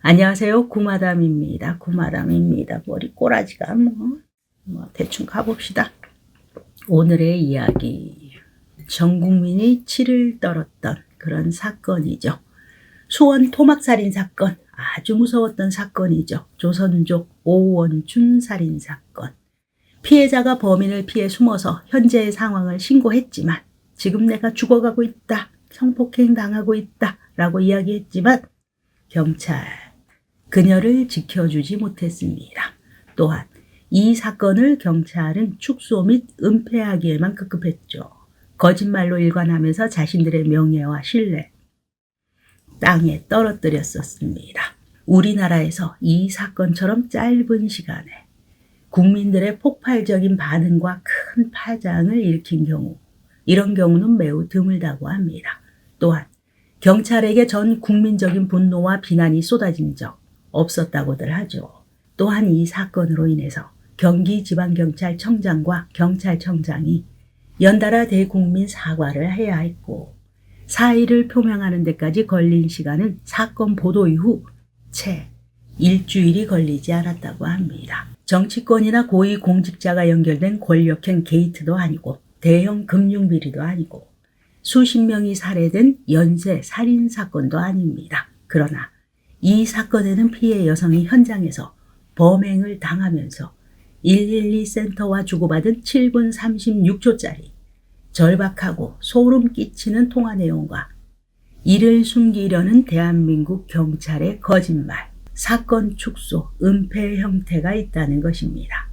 안녕하세요. 구마담입니다. 구마담입니다. 머리 꼬라지가 대충 가봅시다. 오늘의 이야기. 전 국민이 치를 떨었던 그런 사건이죠. 수원 토막살인 사건. 아주 무서웠던 사건이죠. 조선족 오원춘 살인 사건. 피해자가 범인을 피해 숨어서 현재의 상황을 신고했지만 지금 내가 죽어가고 있다. 성폭행 당하고 있다. 라고 이야기했지만 경찰 그녀를 지켜주지 못했습니다. 또한 이 사건을 경찰은 축소 및 은폐하기에만 급급했죠. 거짓말로 일관하면서 자신들의 명예와 신뢰 땅에 떨어뜨렸었습니다. 우리나라에서 이 사건처럼 짧은 시간에 국민들의 폭발적인 반응과 큰 파장을 일으킨 경우, 이런 경우는 매우 드물다고 합니다. 또한 경찰에게 전 국민적인 분노와 비난이 쏟아진 적 없었다고들 하죠. 또한 이 사건으로 인해서 경기지방경찰청장과 경찰청장이 연달아 대국민 사과를 해야 했고 사의를 표명하는 데까지 걸린 시간은 사건 보도 이후 채 일주일이 걸리지 않았다고 합니다. 정치권이나 고위 공직자가 연결된 권력형 게이트도 아니고 대형 금융비리도 아니고 수십 명이 살해된 연쇄 살인 사건도 아닙니다. 그러나 이 사건에는 피해 여성이 현장에서 범행을 당하면서 112 센터와 주고받은 7분 36초짜리 절박하고 소름 끼치는 통화 내용과 이를 숨기려는 대한민국 경찰의 거짓말, 사건 축소, 은폐 형태가 있다는 것입니다.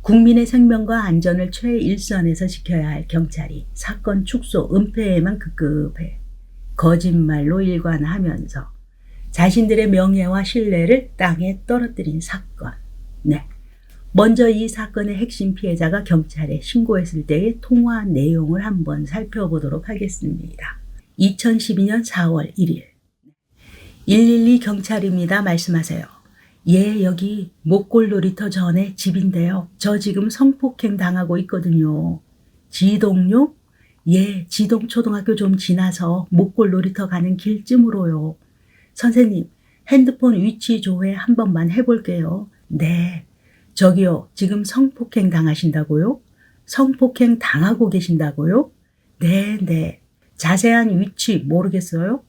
국민의 생명과 안전을 최일선에서 지켜야 할 경찰이 사건 축소, 은폐에만 급급해 거짓말로 일관하면서 자신들의 명예와 신뢰를 땅에 떨어뜨린 사건. 네. 먼저 이 사건의 핵심 피해자가 경찰에 신고했을 때의 통화 내용을 한번 살펴보도록 하겠습니다. 2012년 4월 1일 112 경찰입니다. 말씀하세요. 예, 여기 목골 놀이터 전에 집인데요. 저 지금 성폭행 당하고 있거든요. 지동요? 예, 지동초등학교 좀 지나서 목골 놀이터 가는 길쯤으로요. 선생님, 핸드폰 위치 조회 한 번만 해볼게요. 네. 저기요, 지금 성폭행 당하신다고요? 성폭행 당하고 계신다고요? 네. 자세한 위치 모르겠어요?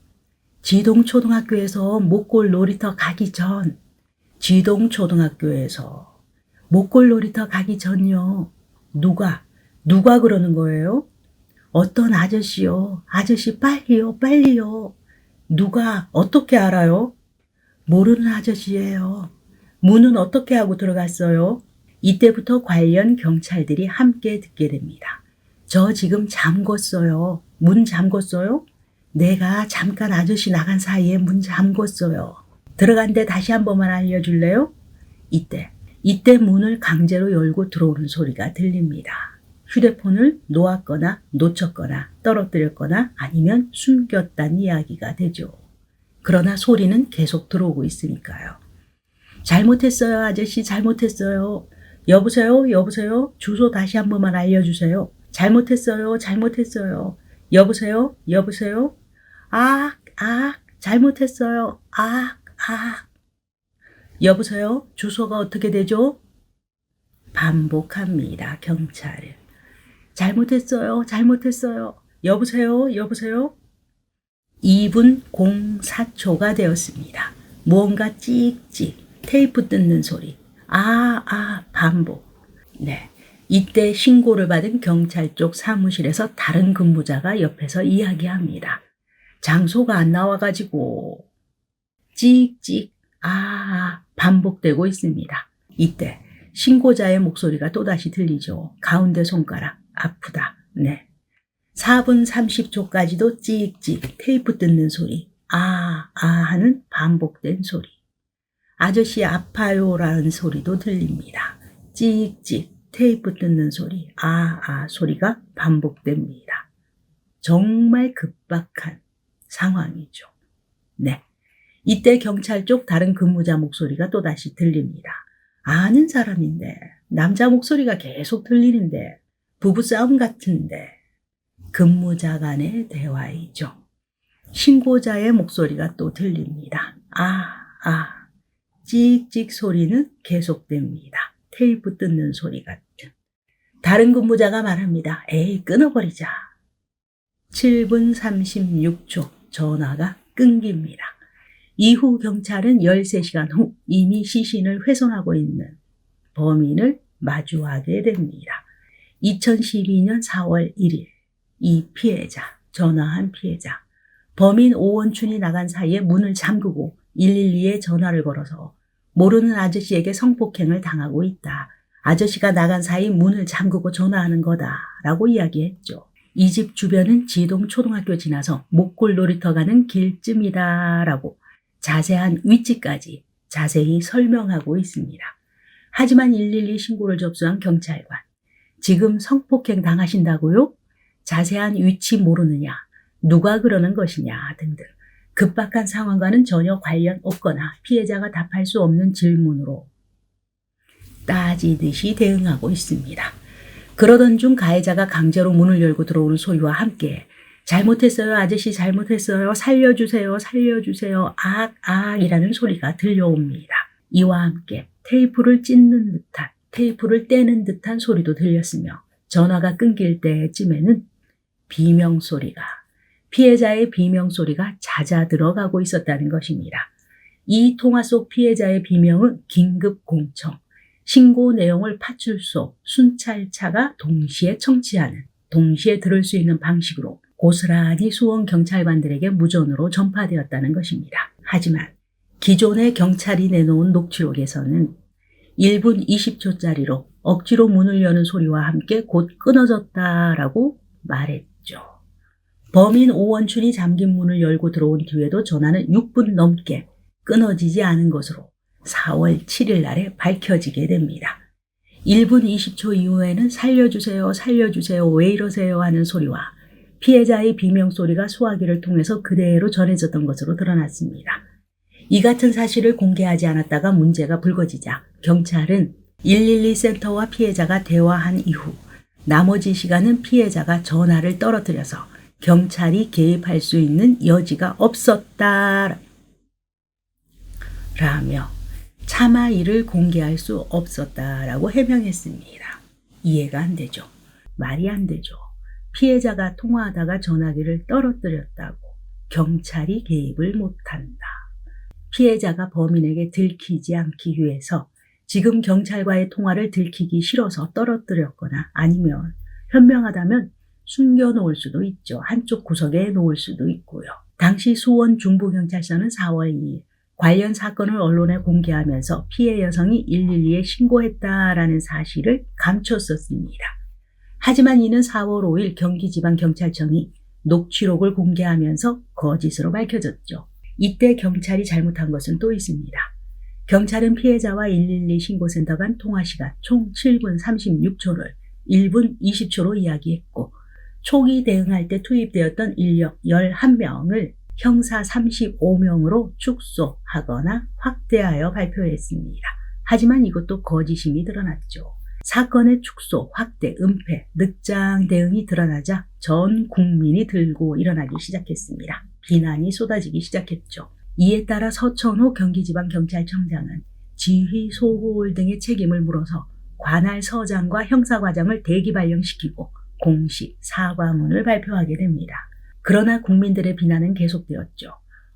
지동초등학교에서 목골 놀이터 가기 전, 지동초등학교에서 목골 놀이터 가기 전요. 누가 그러는 거예요? 어떤 아저씨요. 아저씨 빨리요. 누가 어떻게 알아요? 모르는 아저씨예요. 문은 어떻게 하고 들어갔어요? 이때부터 관련 경찰들이 함께 듣게 됩니다. 저 지금 잠궜어요. 문 잠궜어요? 내가 잠깐 아저씨 나간 사이에 문 잠궜어요. 들어간데 다시 한 번만 알려줄래요? 이때 문을 강제로 열고 들어오는 소리가 들립니다. 휴대폰을 놓았거나 놓쳤거나 떨어뜨렸거나 아니면 숨겼다는 이야기가 되죠. 그러나 소리는 계속 들어오고 있으니까요. 잘못했어요, 아저씨, 잘못했어요. 여보세요? 주소 다시 한 번만 알려주세요. 잘못했어요. 여보세요? 잘못했어요. 여보세요? 주소가 어떻게 되죠? 반복합니다, 경찰은. 잘못했어요. 여보세요? 2분 04초가 되었습니다. 무언가 찍찍, 테이프 뜯는 소리. 반복. 네. 이때 신고를 받은 경찰 쪽 사무실에서 다른 근무자가 옆에서 이야기합니다. 장소가 안 나와가지고 찍찍, 반복되고 있습니다. 이때 신고자의 목소리가 또다시 들리죠. 가운데 손가락 아프다. 네. 4분 30초까지도 찍찍 테이프 뜯는 소리. 하는 반복된 소리. 아저씨 아파요라는 소리도 들립니다. 찍찍 테이프 뜯는 소리. 소리가 반복됩니다. 정말 급박한 상황이죠. 네. 이때 경찰 쪽 다른 근무자 목소리가 또다시 들립니다. 아는 사람인데, 남자 목소리가 계속 들리는데, 부부싸움 같은데, 근무자 간의 대화이죠. 신고자의 목소리가 또 들립니다. 찍찍 소리는 계속됩니다. 테이프 뜯는 소리 같은. 다른 근무자가 말합니다. 에이, 끊어버리자. 7분 36초 전화가 끊깁니다. 이후 경찰은 13시간 후 이미 시신을 훼손하고 있는 범인을 마주하게 됩니다. 2012년 4월 1일 이 피해자, 전화한 피해자. 범인 오원춘이 나간 사이에 문을 잠그고 112에 전화를 걸어서 모르는 아저씨에게 성폭행을 당하고 있다. 아저씨가 나간 사이 문을 잠그고 전화하는 거다 라고 이야기했죠. 이 집 주변은 지동 초등학교 지나서 목골 놀이터 가는 길쯤이다 라고 자세한 위치까지 자세히 설명하고 있습니다. 하지만 112 신고를 접수한 경찰관. 지금 성폭행 당하신다고요? 자세한 위치 모르느냐? 누가 그러는 것이냐? 등등. 급박한 상황과는 전혀 관련 없거나 피해자가 답할 수 없는 질문으로 따지듯이 대응하고 있습니다. 그러던 중 가해자가 강제로 문을 열고 들어오는 소리와 함께 잘못했어요, 아저씨 잘못했어요, 살려주세요, 살려주세요, 이라는 소리가 들려옵니다. 이와 함께 테이프를 찢는 듯한, 테이프를 떼는 듯한 소리도 들렸으며 전화가 끊길 때쯤에는 피해자의 비명소리가 잦아 들어가고 있었다는 것입니다. 이 통화 속 피해자의 비명은 긴급 공청, 신고 내용을 파출소, 순찰차가 동시에 청취하는, 동시에 들을 수 있는 방식으로 고스란히 수원 경찰관들에게 무전으로 전파되었다는 것입니다. 하지만 기존의 경찰이 내놓은 녹취록에서는 1분 20초짜리로 억지로 문을 여는 소리와 함께 곧 끊어졌다라고 말했죠. 범인 오원춘이 잠긴 문을 열고 들어온 뒤에도 전화는 6분 넘게 끊어지지 않은 것으로 4월 7일 날에 밝혀지게 됩니다. 1분 20초 이후에는 살려주세요, 살려주세요, 왜 이러세요 하는 소리와 피해자의 비명소리가 수화기를 통해서 그대로 전해졌던 것으로 드러났습니다. 이 같은 사실을 공개하지 않았다가 문제가 불거지자 경찰은 112 센터와 피해자가 대화한 이후 나머지 시간은 피해자가 전화를 떨어뜨려서 경찰이 개입할 수 있는 여지가 없었다 라며 차마 이를 공개할 수 없었다라고 해명했습니다. 이해가 안 되죠. 말이 안 되죠. 피해자가 통화하다가 전화기를 떨어뜨렸다고 경찰이 개입을 못한다. 피해자가 범인에게 들키지 않기 위해서 지금 경찰과의 통화를 들키기 싫어서 떨어뜨렸거나 아니면 현명하다면 숨겨놓을 수도 있죠. 한쪽 구석에 놓을 수도 있고요. 당시 수원 중부경찰서는 4월 2일 관련 사건을 언론에 공개하면서 피해 여성이 112에 신고했다라는 사실을 감췄었습니다. 하지만 이는 4월 5일 경기지방경찰청이 녹취록을 공개하면서 거짓으로 밝혀졌죠. 이때 경찰이 잘못한 것은 또 있습니다. 경찰은 피해자와 112 신고센터 간 통화시간 총 7분 36초를 1분 20초로 이야기했고 초기 대응할 때 투입되었던 인력 11명을 형사 35명으로 축소하거나 확대하여 발표했습니다. 하지만 이것도 거짓임이 드러났죠. 사건의 축소, 확대, 은폐, 늑장 대응이 드러나자 전 국민이 들고 일어나기 시작했습니다. 비난이 쏟아지기 시작했죠. 이에 따라 서천호 경기지방경찰청장은 지휘, 소홀 등의 책임을 물어서 관할 서장과 형사과장을 대기 발령시키고 공식 사과문을 발표하게 됩니다. 그러나 국민들의 비난은 계속되었죠.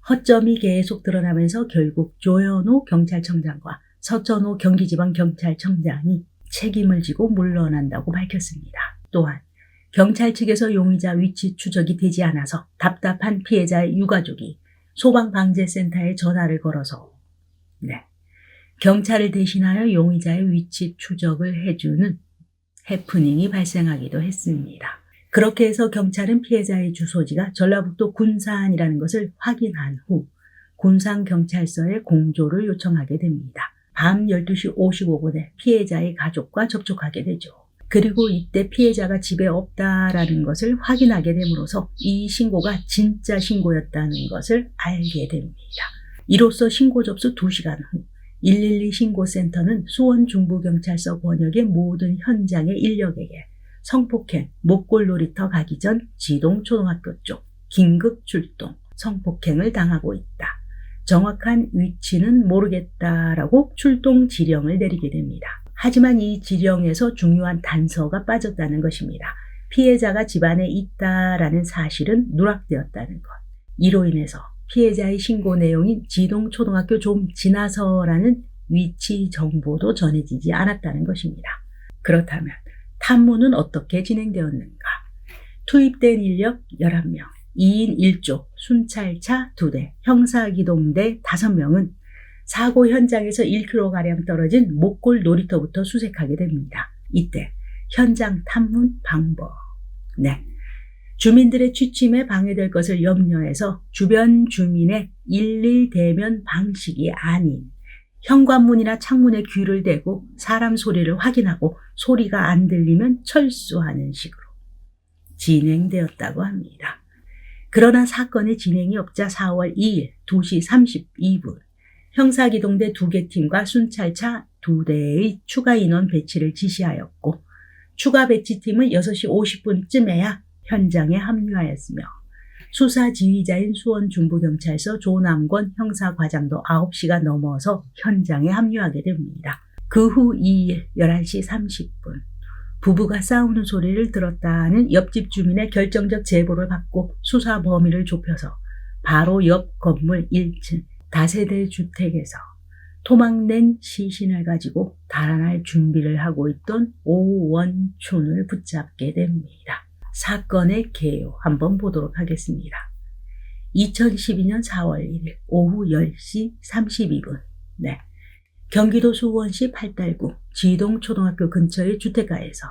허점이 계속 드러나면서 결국 조현호 경찰청장과 서천호 경기지방경찰청장이 책임을 지고 물러난다고 밝혔습니다. 또한 경찰 측에서 용의자 위치 추적이 되지 않아서 답답한 피해자의 유가족이 소방방재센터에 전화를 걸어서 경찰을 대신하여 용의자의 위치 추적을 해주는 해프닝이 발생하기도 했습니다. 그렇게 해서 경찰은 피해자의 주소지가 전라북도 군산이라는 것을 확인한 후 군산경찰서에 공조를 요청하게 됩니다. 밤 12시 55분에 피해자의 가족과 접촉하게 되죠. 그리고 이때 피해자가 집에 없다라는 것을 확인하게 됨으로써 이 신고가 진짜 신고였다는 것을 알게 됩니다. 이로써 신고 접수 2시간 후 112 신고센터는 수원 중부경찰서 권역의 모든 현장의 인력에게 성폭행, 목골 놀이터 가기 전 지동 초등학교 쪽 긴급 출동, 성폭행을 당하고 있다. 정확한 위치는 모르겠다라고 출동 지령을 내리게 됩니다. 하지만 이 지령에서 중요한 단서가 빠졌다는 것입니다. 피해자가 집안에 있다라는 사실은 누락되었다는 것. 이로 인해서 피해자의 신고 내용인 지동초등학교 좀 지나서라는 위치 정보도 전해지지 않았다는 것입니다. 그렇다면 탐문은 어떻게 진행되었는가? 투입된 인력 11명, 2인 1조, 순찰차 2대, 형사기동대 5명은 사고 현장에서 1km가량 떨어진 목골 놀이터부터 수색하게 됩니다. 이때 현장 탐문 방법. 주민들의 취침에 방해될 것을 염려해서 주변 주민의 일일 대면 방식이 아닌 현관문이나 창문에 귀를 대고 사람 소리를 확인하고 소리가 안 들리면 철수하는 식으로 진행되었다고 합니다. 그러나 사건의 진행이 없자 4월 2일 2시 32분 형사기동대 2개 팀과 순찰차 2대의 추가 인원 배치를 지시하였고 추가 배치팀은 6시 50분쯤에야 현장에 합류하였으며 수사 지휘자인 수원중부경찰서 조남권 형사과장도 9시가 넘어서 현장에 합류하게 됩니다. 그 후 2일 11시 30분 부부가 싸우는 소리를 들었다는 옆집 주민의 결정적 제보를 받고 수사 범위를 좁혀서 바로 옆 건물 1층 다세대 주택에서 토막낸 시신을 가지고 달아날 준비를 하고 있던 오원춘을 붙잡게 됩니다. 사건의 개요 한번 보도록 하겠습니다. 2012년 4월 1일 오후 10시 32분 경기도 수원시 팔달구 지동초등학교 근처의 주택가에서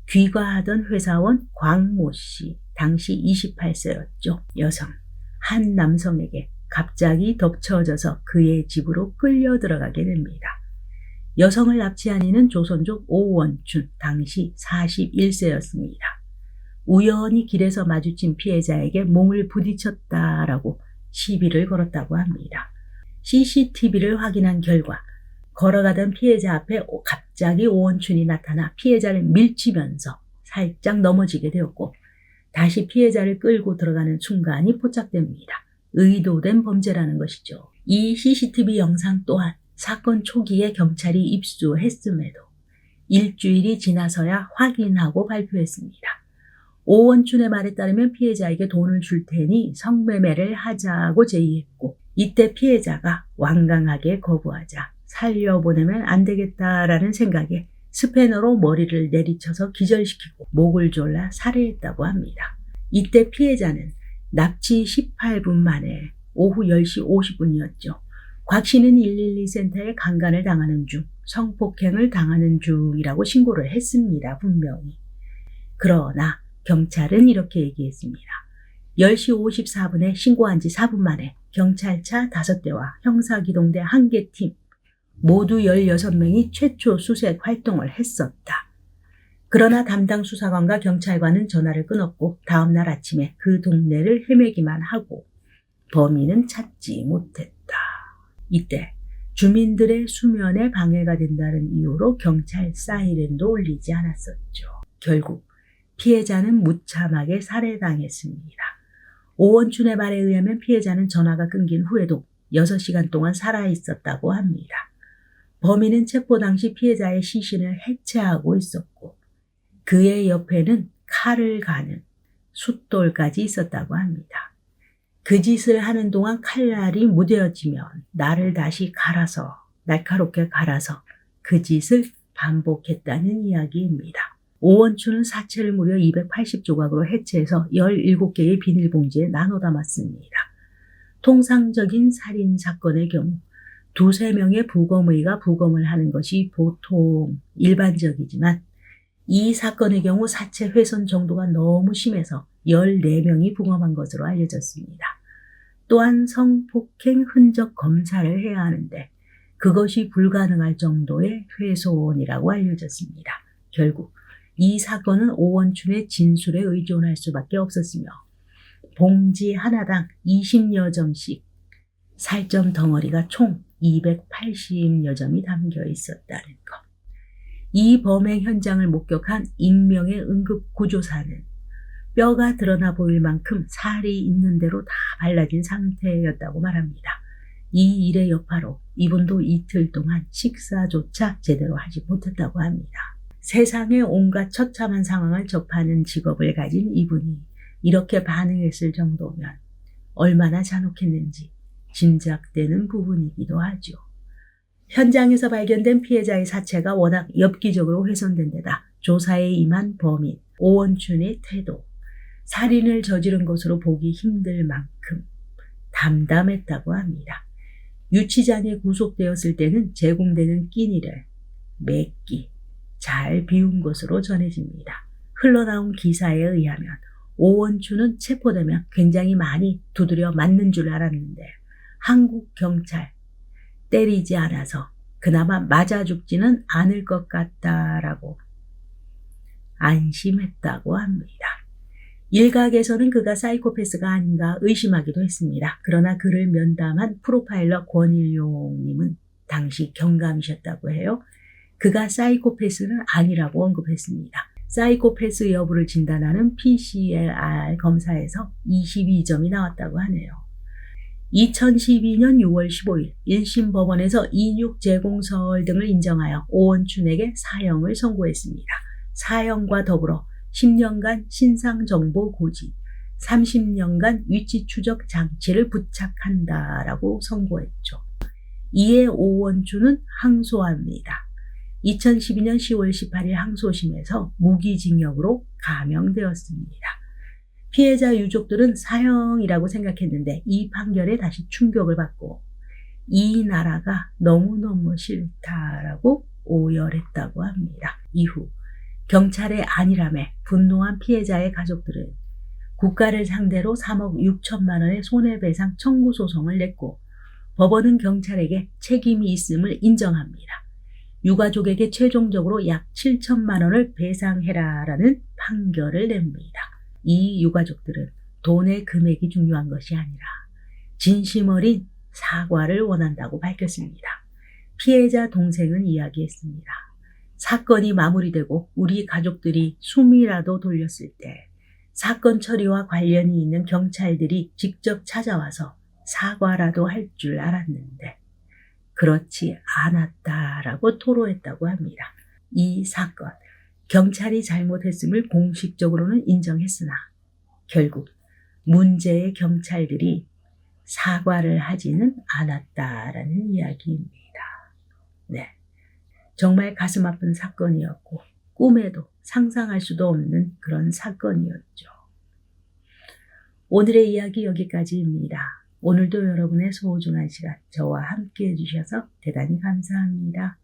귀가하던 회사원 광모 씨, 당시 28세였죠. 여성, 한 남성에게 갑자기 덮쳐져서 그의 집으로 끌려 들어가게 됩니다. 여성을 납치한 이는 조선족 오원춘, 당시 41세였습니다. 우연히 길에서 마주친 피해자에게 몸을 부딪혔다라고 시비를 걸었다고 합니다. CCTV를 확인한 결과 걸어가던 피해자 앞에 갑자기 오원춘이 나타나 피해자를 밀치면서 살짝 넘어지게 되었고 다시 피해자를 끌고 들어가는 순간이 포착됩니다. 의도된 범죄라는 것이죠. 이 CCTV 영상 또한 사건 초기에 경찰이 입수했음에도 일주일이 지나서야 확인하고 발표했습니다. 오원춘의 말에 따르면 피해자에게 돈을 줄 테니 성매매를 하자고 제의했고 이때 피해자가 완강하게 거부하자 살려보내면 안 되겠다라는 생각에 스패너로 머리를 내리쳐서 기절시키고 목을 졸라 살해했다고 합니다. 이때 피해자는 납치 18분 만에 오후 10시 50분이었죠. 곽 씨는 112센터에 강간을 당하는 중, 성폭행을 당하는 중이라고 신고를 했습니다. 분명히. 그러나 경찰은 이렇게 얘기했습니다. 10시 54분에 신고한 지 4분 만에 경찰차 5대와 형사기동대 1개 팀 모두 16명이 최초 수색 활동을 했었다. 그러나 담당 수사관과 경찰관은 전화를 끊었고 다음날 아침에 그 동네를 헤매기만 하고 범인은 찾지 못했다. 이때 주민들의 수면에 방해가 된다는 이유로 경찰 사이렌도 울리지 않았었죠. 결국 피해자는 무참하게 살해당했습니다. 오원춘의 말에 의하면 피해자는 전화가 끊긴 후에도 6시간 동안 살아있었다고 합니다. 범인은 체포 당시 피해자의 시신을 해체하고 있었고 그의 옆에는 칼을 가는 숫돌까지 있었다고 합니다. 그 짓을 하는 동안 칼날이 무뎌지면 나를 다시 날카롭게 갈아서 그 짓을 반복했다는 이야기입니다. 오원춘은 사체를 무려 280조각으로 해체해서 17개의 비닐봉지에 나눠 담았습니다. 통상적인 살인 사건의 경우 2-3명의 부검의가 부검을 하는 것이 보통 일반적이지만 이 사건의 경우 사체 훼손 정도가 너무 심해서 14명이 부검한 것으로 알려졌습니다. 또한 성폭행 흔적 검사를 해야 하는데 그것이 불가능할 정도의 훼손이라고 알려졌습니다. 결국 이 사건은 오원춘의 진술에 의존할 수밖에 없었으며 봉지 하나당 20여 점씩 살점 덩어리가 총 280여 점이 담겨 있었다는 것. 이 범행 현장을 목격한 익명의 응급구조사는 뼈가 드러나 보일 만큼 살이 있는 대로 다 발라진 상태였다고 말합니다. 이 일의 여파로 이분도 이틀 동안 식사조차 제대로 하지 못했다고 합니다. 세상의 온갖 처참한 상황을 접하는 직업을 가진 이분이 이렇게 반응했을 정도면 얼마나 잔혹했는지 짐작되는 부분이기도 하죠. 현장에서 발견된 피해자의 사체가 워낙 엽기적으로 훼손된 데다 조사에 임한 범인 오원춘의 태도, 살인을 저지른 것으로 보기 힘들 만큼 담담했다고 합니다. 유치장에 구속되었을 때는 제공되는 끼니를 몇 끼 잘 비운 것으로 전해집니다. 흘러나온 기사에 의하면 오원춘은 체포되면 굉장히 많이 두드려 맞는 줄 알았는데 한국 경찰 때리지 않아서 그나마 맞아 죽지는 않을 것 같다라고 안심했다고 합니다. 일각에서는 그가 사이코패스가 아닌가 의심하기도 했습니다. 그러나 그를 면담한 프로파일러 권일용님은 당시 경감이셨다고 해요. 그가 사이코패스는 아니라고 언급했습니다. 사이코패스 여부를 진단하는 PCLR 검사에서 22점이 나왔다고 하네요. 2012년 6월 15일 1심 법원에서 인육 제공설 등을 인정하여 오원춘에게 사형을 선고했습니다. 사형과 더불어 10년간 신상정보 고지, 30년간 위치 추적 장치를 부착한다라고 선고했죠. 이에 오원춘은 항소합니다. 2012년 10월 18일 항소심에서 무기징역으로 감형되었습니다. 피해자 유족들은 사형이라고 생각했는데 이 판결에 다시 충격을 받고 이 나라가 너무너무 싫다라고 오열했다고 합니다. 이후 경찰의 안일함에 분노한 피해자의 가족들은 국가를 상대로 3억 6천만 원의 손해배상 청구 소송을 냈고 법원은 경찰에게 책임이 있음을 인정합니다. 유가족에게 최종적으로 약 7천만 원을 배상해라라는 판결을 냅니다. 이 유가족들은 돈의 금액이 중요한 것이 아니라 진심 어린 사과를 원한다고 밝혔습니다. 피해자 동생은 이야기했습니다. 사건이 마무리되고 우리 가족들이 숨이라도 돌렸을 때 사건 처리와 관련이 있는 경찰들이 직접 찾아와서 사과라도 할 줄 알았는데 그렇지 않았다라고 토로했다고 합니다. 이 사건, 경찰이 잘못했음을 공식적으로는 인정했으나 결국 문제의 경찰들이 사과를 하지는 않았다라는 이야기입니다. 네, 정말 가슴 아픈 사건이었고 꿈에도 상상할 수도 없는 그런 사건이었죠. 오늘의 이야기 여기까지입니다. 오늘도 여러분의 소중한 시간 저와 함께 해주셔서 대단히 감사합니다.